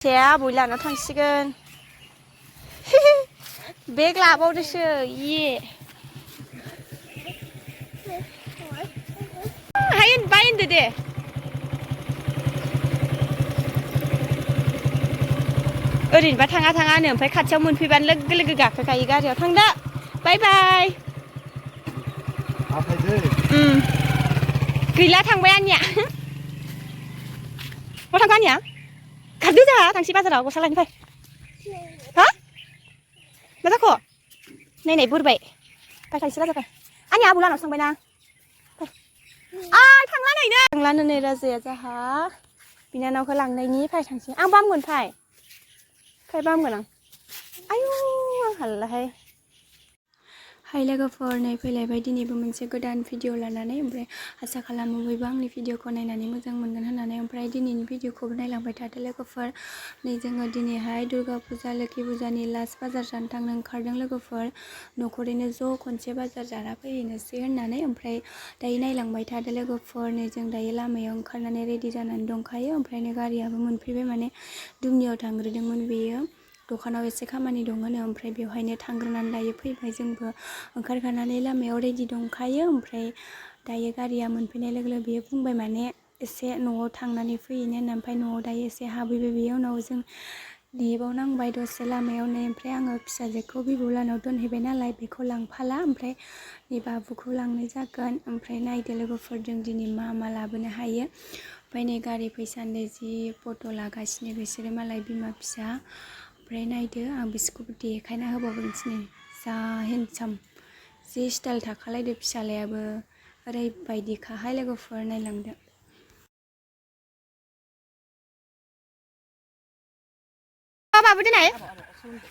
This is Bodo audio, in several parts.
제야 몰라나 당신은 맥 라버드스 예 하인 바인드데 ओरैनोबा थाङानो ओमफ्राय खाथियाव मोनफैबानो लोगो लोगो गाखोखायो गारियाव थांदा बाय बाय गैला थांबाय आंनिया बहा थांखो आंनिया खारदो जोंहा थांसै बाजाराव गस्ला लायनो फै हा मा जाखो नायनाय बुरबाय फै थांसै बाजाराव आंनि आबौ लानावसो थांबायना थांलानो नै राजाया जाहा बिनानावखौ लांनायनि फै थांसै आं बामगोन फै फै बामगोन आं आयु आं हालाहाय हाय लोगोफोर नै फैलायबाय दिनैबो मोनसे गोदान भिडिअ लानानै ओमफ्राय आसा खालामो बयबो आंनि भिडिअखौ नायनानै मोजां मोनगोन होननानै ओमफ्राय दिनैनि भिडिअखौबो नायलांबाय थादो लोगोफोर नै जोङो दिनैहाय दुर्गा फुजा लोखि फुजानि लास्ट बाजार जानो थांनो ओंखारदों लोगोफोर न'खरैनो ज' खनसे बाजार जाना फैनोसै होननानै ओमफ्राय दायो नायलांबाय थादो लोगोफोर नै जों दायो लामायाव ओंखारनानै रेडि जानानै दंखायो ओमफ्राय नै गारियाबो मोनफैबाय माने दुमनियाव थांग्रोदोंमोन बेयो दखानाव एसे खामानि दङनो ओमफ्राय बेवहायनो थांग्रोनानै दायो फैबाय जोंबो ओंखारखानानै लामायाव रेडि दंखायो ओमफ्राय दायो गारिया मोनफैनाय लोगो लोगो बियो बुंबाय माने एसे न'आव थांनानै फैयैनो होनना ओमफ्राय न'आव दायो एसे हाबहैबाय बेयो उनाव जों नेबावनांबाय दसे लामायाव नै ओमफ्राय आङो फिसाजोखौ बिबौ लानाव दोनहैबाय नालाय बेखौ लांफाला ओमफ्राय नै बाबुखौ लांनाय जागोन ओमफ्राय नायदो लोगोफोरजों दिनै मा लाबोनो हायो ओमफ्राय नै गारि फैसान्दो जि फट' लागासिनो बिसोरो मालाय बिमा फिसा ओमफ्राय नायदो आं बिसोरखौबो देखायना होबावगोन दिनै जा हेन्डसाम जि स्टाइल थाखालायदो फिसालायाबो ओरैबायदिखाहाय लोगोफोर नायलांदो बाबु दिनै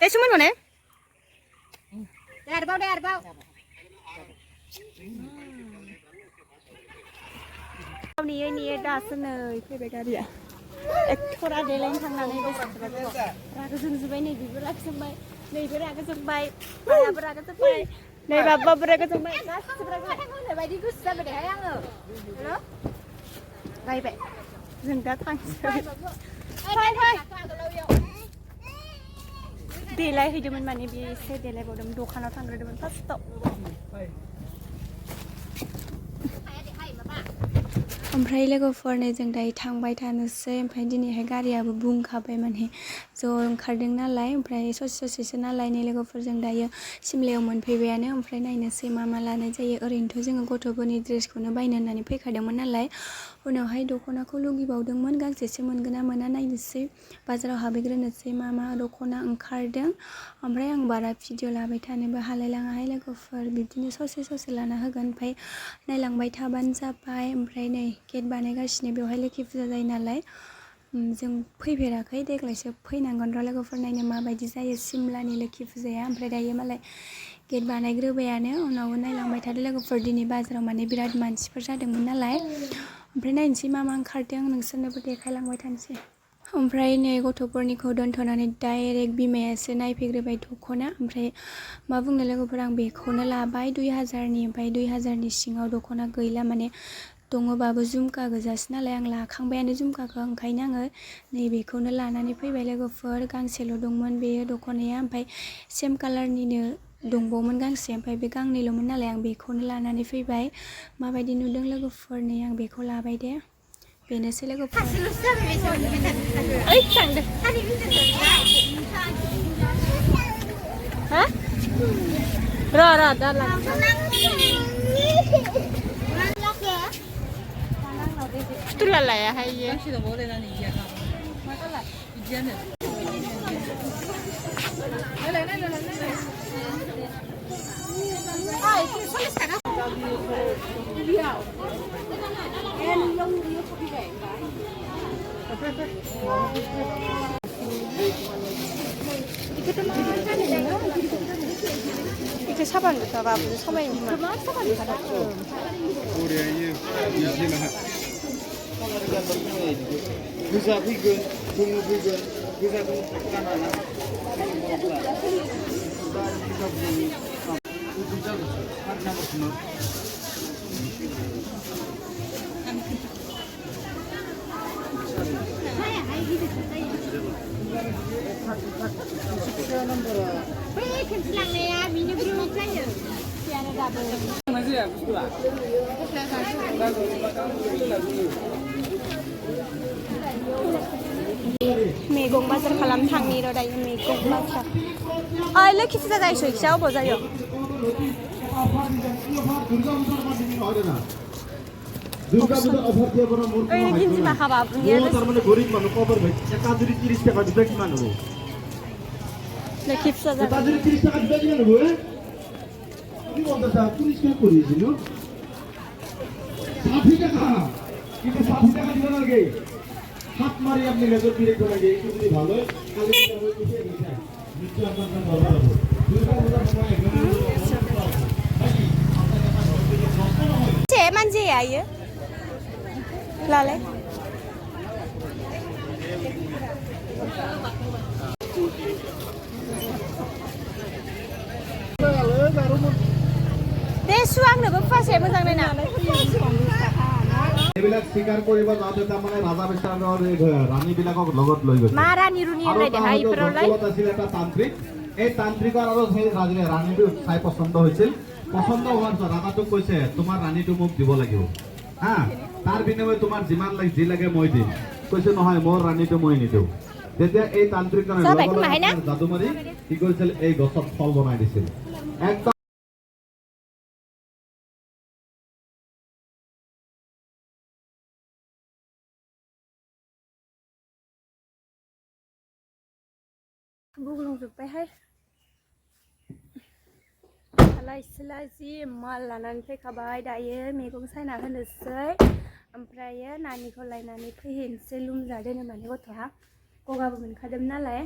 एसे मोनबानो आरोबाव नेयो दासो नै फैबाय गारिया एक्टरा देलायनो थांनानै रागा जोंजोब्बाय नै बेबो रागा जोंबाय नैबो रागा जोंबाय आयाबो रागा जोंबाय नै बाबाबो रागा जोंबाय गासिबो रागा जोंबाय बायदि गोसो जाबायहाय आङो हेल' बायबाय जों दा थांसै देलायहैदोंमोन माने बे एसे देलायबावदोंमोन दखानाव थांग्रोदोंमोन फार्स्टआव ओमफ्राय लोगोफोर नै जों दायो थांबाय थानोसै ओमफ्राय दिनैहाय गारियाबो बुंखाबाय माने ज' ओंखारदों नालाय ओमफ्राय ससेसो नालाय नै लोगोफोरजों दायो सिमलायाव मोनफैबायानो ओमफ्राय नायनोसै मा लानाय जायो ओरैनोथ' जोङो गथ'फोरनि ड्रेसखौनो बायनो होननानै फैखादोंमोन नालाय उनावहाय दख'नाखौ लुगैबावदोंमोन गांसेसो मोनगोन ना मोना नायनोसै बाजाराव हाबहैग्रोनोसै मा दख'ना ओंखारदों ओमफ्राय आं बारा भिडिअ लाबाय थानोबो हालायलाङाहाय लोगोफोर बिदिनो ससे लाना होगोन ओमफ्राय नायलांबाय थाबानो जाबाय ओमफ्राय नै गेट बानायगासिनो बेवहाय लोखि फुजा जायो नालाय जों फैफेराखै देग्लायसो फैनांगोन र' लोगोफोर नायनो माबायदि जायो सिमलानि लोखि फुजाया ओमफ्राय दायो मालाय गेट बानायग्रोबायानो उनाव नायलांबाय थादो लोगोफोर दिनै बाजाराव माने बिराद मानसिफोर जादोंमोन नालाय ओमफ्राय नायनोसै मा ओंखारदों नोंसोरनोबो देखायलांबाय थानोसै ओमफ्राय नै गथ'फोरनिखौ दोनथ'नानै डाइरेक्ट बिमायासो नायफैग्रोबाय दख'ना ओमफ्राय मा बुंनो लोगोफोर आं बेखौनो लाबाय 2000नि ओमफ्राय 2000नि सिङाव दख'ना गैला माने दङबाबो झुमका गोजासो नालाय आं लाखांबायानो झुमकाखौ ओंखायनो आङो नैबेखौनो लानानै फैबाय लोगोफोर गांसेल' दंमोन बेयो दख'नाया ओमफ्राय सेम कालारनिनो दंबावोमोन गांसे ओमफ्राय बे गांनैल'मोन नालाय आं बेखौनो लानानै फैबाय माबायदि नुदों लोगोफोर नै आं बेखौ लाबाय दे बेनोसै लोगोफोर र' दा फुथुला लायाहाय इयो 이렇게 사봤는데 바보도 사마이니까 Goza fैगोन दङ फैगोन गोजाखौ गानाना बै खेबसे लांनाया बिनिख्रुइ जायो फियानो दाबो मैगं बाजार खालाम थांनि र' दायो मैगं बाजार ओइ लोखि फुजा जायो सयखिया अबाव जायो ओइ गिन्जी माखाबा बुनिया तारमाने गरीब মানুষ কবর ভাই টাকা যদি 30 টাকা দিতে কি মানবো লোকি ফুজা টাকা যদি 30 টাকা দিতে কি মানবো কি বলতে চাও 30 টাকা করিয়েছিল 60 টাকা কিন্তু 60 টাকা দিবেন আগে হাত মারি আপনি লেজার ডিরেক্ট লাগে একটু যদি ভালো কালকে হবে কিছু দিতে নিচে আপনার দরকার হবে দুটো কথা সময় चे मान्छे आयो लाले दे सुआंनोबो फुवासे मोजां नायना এবিলাক শিকার কৰিব যাওঁতে তাৰমানে ৰাজা বিস্তাৰৰ ৰাণী বিলাকক লগত লৈ গৈছে मा रानी रुनी होनलाय देहा इफोरावलाय আছিল এটা তান্ত্ৰিক এই তান্ত্ৰিকৰ আৰু সেই ৰাণীটো চাই পছন্দ হৈছিল পছন্দ হোৱাৰ পিছত ৰাজাটোক কৈছে তোমাৰ ৰাণীটো মোক দিব লাগিব হা তাৰ বিনিময়ে তোমাৰ যিমান লাগে যি লাগে মই দিম কৈছে নহয় মোৰ ৰাণীটো মই নিদিওঁ তেতিয়া এই তান্ত্ৰিকজনে যাদু মাৰি কি কৰিছিল এই গছত ফল বনাই দিছিল একদম बुंलांजोब्बायहाय सालाय सिलाय जि माल लानानै फैखाबाय दायो मैगं सायना होनोसै ओमफ्रायो नानिखौ लायनानै फैहैनोसै लोमजादों माने गथ'हा गगाबो मोनखादोंमोन नालाय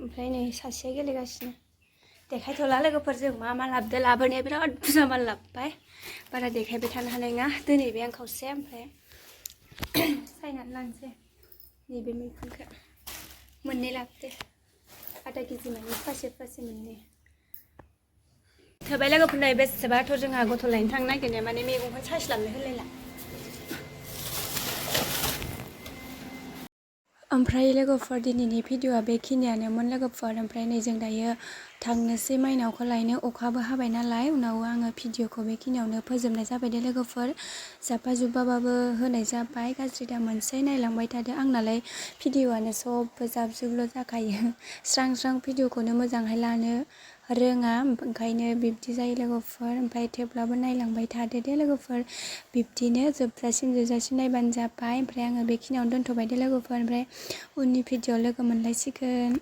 ओमफ्राय नै सासेया गेलेगासिनो देखायथ'ला लोगोफोरजों मा मा लाबोदो लाबोनाया बिराद बुरजा माल लाबोबाय बारा देखायबाय थानो हानाय नङा दोनहैबाय आं खावसे ओमफ्राय सायनानै लानोसै नैबे मैगंखौ मोननै लाबोदो आधा केजि माने फुवासे मोननै थोबाय लोगोफोरनो बेसेबाथ' जोंहा गथ' लायनो थांनो नागिरनाया माने मैगंखौ सायस्लाबनो होलायला ओमफ्राय लोगोफोर दिनैनि भिडिअआ बेखिनियानोमोन लोगोफोर ओमफ्राय नै जों दायो थांनोसै माइनावखौ लायनो अखाबो हाबाय नालाय उनाव आङो भिडिअखौ बेखिनियावनो फोजोबनाय जाबाय दे लोगोफोर जाब्बा जुब्बाबाबो होनाय जाबाय गाज्रि दा मोनसै नायलांबाय थादो आंनालाय भिडिअआनो सबबो जाबजुबल' जाखायो स्रां स्रां भिडिअखौनो मोजांहाय लानो रोङा ओंखायनो बिब्दि जायो लोगोफोर ओमफ्राय थेवब्लाबो नायलांबाय थादो दे लोगोफोर बिब्दिनो जोबजासिम नायबानो जाबाय ओमफ्राय आङो बेखिनियावनो दोनथ'बाय दे लोगोफोर ओमफ्राय उननि भिडिअआव लोगो मोनलायसिगोन